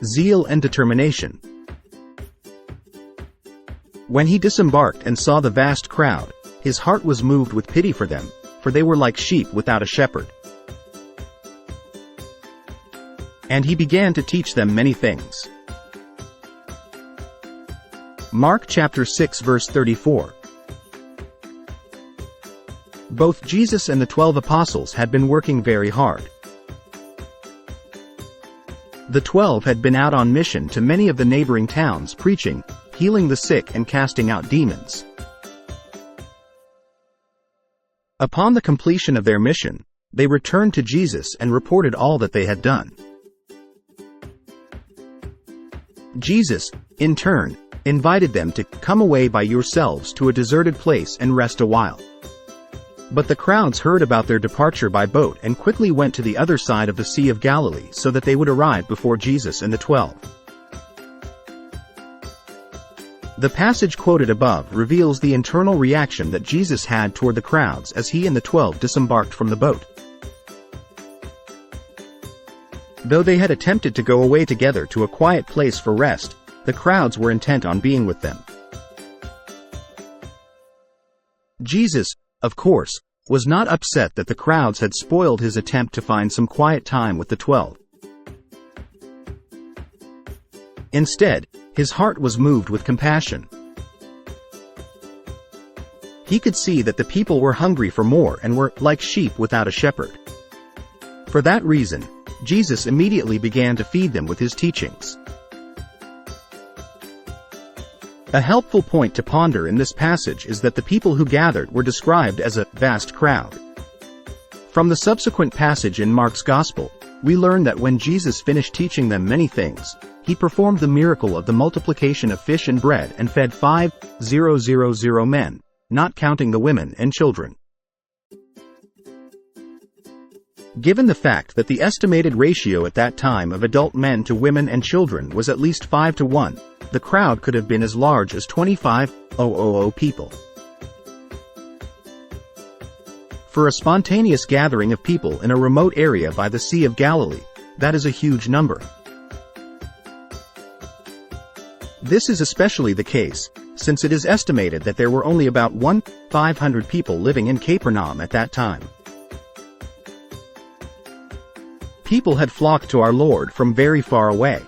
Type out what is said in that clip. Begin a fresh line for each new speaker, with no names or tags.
Zeal and Determination. When he disembarked and saw the vast crowd, his heart was moved with pity for them, for they were like sheep without a shepherd. And he began to teach them many things. Mark chapter 6 verse 34. Both Jesus and the 12 apostles had been working very hard. The 12 had been out on mission to many of the neighboring towns preaching, healing the sick and casting out demons. Upon the completion of their mission, they returned to Jesus and reported all that they had done. Jesus, in turn, invited them to come away by yourselves to a deserted place and rest a while. But the crowds heard about their departure by boat and quickly went to the other side of the Sea of Galilee so that they would arrive before Jesus and the 12. The passage quoted above reveals the internal reaction that Jesus had toward the crowds as he and the 12 disembarked from the boat. Though they had attempted to go away together to a quiet place for rest, the crowds were intent on being with them. Jesus, of course, was not upset that the crowds had spoiled his attempt to find some quiet time with the 12. Instead, his heart was moved with compassion. He could see that the people were hungry for more and were like sheep without a shepherd. For that reason, Jesus immediately began to feed them with his teachings. A helpful point to ponder in this passage is that the people who gathered were described as a vast crowd. From the subsequent passage in Mark's Gospel, we learn that when Jesus finished teaching them many things, he performed the miracle of the multiplication of fish and bread and fed 5,000 men, not counting the women and children. Given the fact that the estimated ratio at that time of adult men to women and children was at least 5 to 1, the crowd could have been as large as 25,000 people. For a spontaneous gathering of people in a remote area by the Sea of Galilee, that is a huge number. This is especially the case, since it is estimated that there were only about 1,500 people living in Capernaum at that time. People had flocked to our Lord from very far away.